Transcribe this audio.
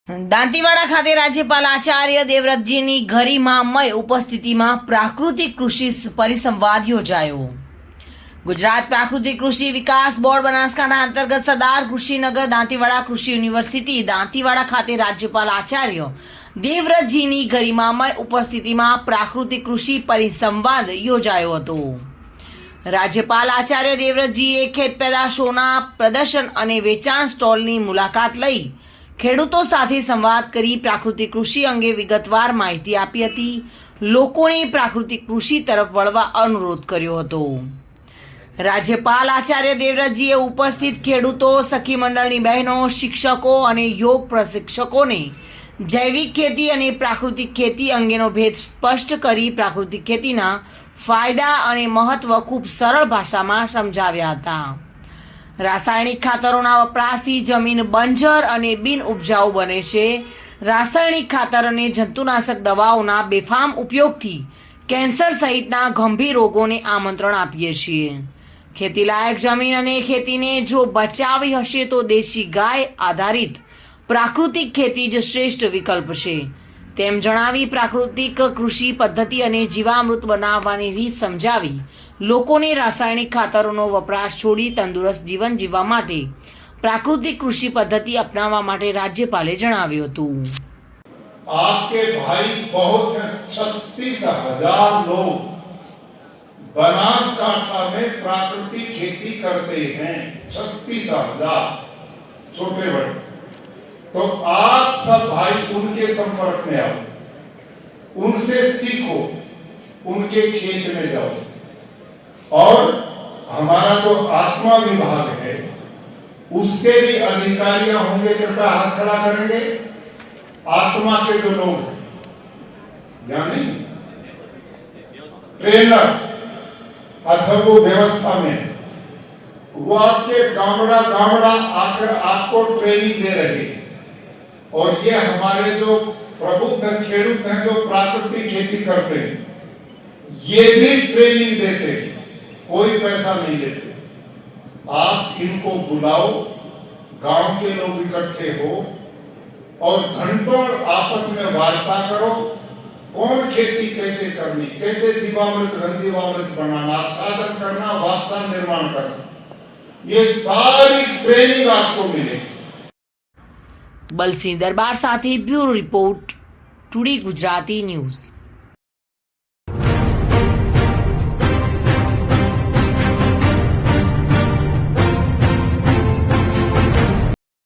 દાંતીવાડા ખાતે રાજ્યપાલ આચાર્ય દેવવ્રતજીની ગરિમામય ઉપસ્થિતિમાં પ્રાકૃતિક કૃષિ પરિસંવાદ યોજાયો। ગુજરાત પ્રાકૃતિક કૃષિ વિકાસ બોર્ડ બનાસકાંઠા અંતર્ગત સરદાર કૃષિનગર દાંતીવાડા કૃષિ યુનિવર્સિટી દાંતીવાડા ખાતે રાજ્યપાલ આચાર્ય દેવવ્રતજીની ગરિમામય ઉપસ્થિતિમાં પ્રાકૃતિક કૃષિ પરિસંવાદ યોજાયો હતો। રાજ્યપાલ આચાર્ય દેવવ્રતજીએ ખેત પેદાશોના પ્રદર્શન અને વેચાણ સ્ટોલની મુલાકાત લઈ ખેડૂતો સાથે સંવાદ કરી પ્રાકૃતિક કૃષિ અંગે વિગતવાર માહિતી આપી હતી। લોકોને પ્રાકૃતિક કૃષિ તરફ વળવા અનુરોધ કર્યો હતો। રાજ્યપાલ આચાર્ય દેવવ્રતજીએ ઉપસ્થિત ખેડૂતો, સખી મંડળની બહેનો, શિક્ષકો અને યોગ પ્રશિક્ષકોને જૈવિક ખેતી અને પ્રાકૃતિક ખેતી અંગેનો ભેદ સ્પષ્ટ કરી પ્રાકૃતિક ખેતીના ફાયદા અને મહત્વ ખૂબ સરળ ભાષામાં સમજાવ્યા હતા। રાસાયણિક ખાતરોના વપરાશથી જમીન બંજર અને બિન ઉપજાઉ બને છે। રાસાયણિક ખાતર અને જંતુનાશક દવાઓના બેફામ ઉપયોગથી કેન્સર સહિતના ગંભીર રોગોને આમંત્રણ આપીએ છીએ। ખેતીલાયક જમીન અને ખેતીને જો બચાવી હશે તો દેશી ગાય આધારિત પ્રાકૃતિક ખેતી જ શ્રેષ્ઠ વિકલ્પ છે તેમ જણાવી પ્રાકૃતિક કૃષિ પદ્ધતિ અને જીવામૃત બનાવવાની રીત સમજાવી લોકોને રાસાયણિક ખાતરોનો વપરાશ છોડી તંદુરસ્ત જીવન જીવવા માટે પ્રાકૃતિક કૃષિ પદ્ધતિ અપનાવવા માટે રાજ્યપાલે જણાવ્યું હતું। आपके भाई बहुत 36,000 लोग बनासकांठा में प्राकृतिक खेती करते हैं। 36,000 छोटे बड़े। तो आप सब भाई उनके संपर्क में आओ, उनसे सीखो, उनके खेत में जाओ। और हमारा जो आत्मा विभाग है उसके भी अधिकारियां होंगे, कृपया हाथ खड़ा करेंगे। आत्मा के जो लोग यानी ट्रेनर अथवा वो व्यवस्था में वो आपके गामड़ा गामड़ा आकर आपको ट्रेनिंग दे रहे हैं। और ये हमारे जो प्रबुद्ध खेडूत हैं जो प्राकृतिक खेती करते हैं ये भी ट्रेनिंग देते हैं, कोई पैसा नहीं लेते। आप इनको बुलाओ, गांव के लोग इकट्ठे हो और घंटों आपस में वार्ता करो। कौन खेती कैसे करनी, कैसे जीवामृत घन जीवामृत बनाना, आच्छादन करना, वात्सा निर्माण करना, ये सारी ट्रेनिंग आपको मिलेगी। बलसिंह दरबार साथी bureau report today Gujarati news.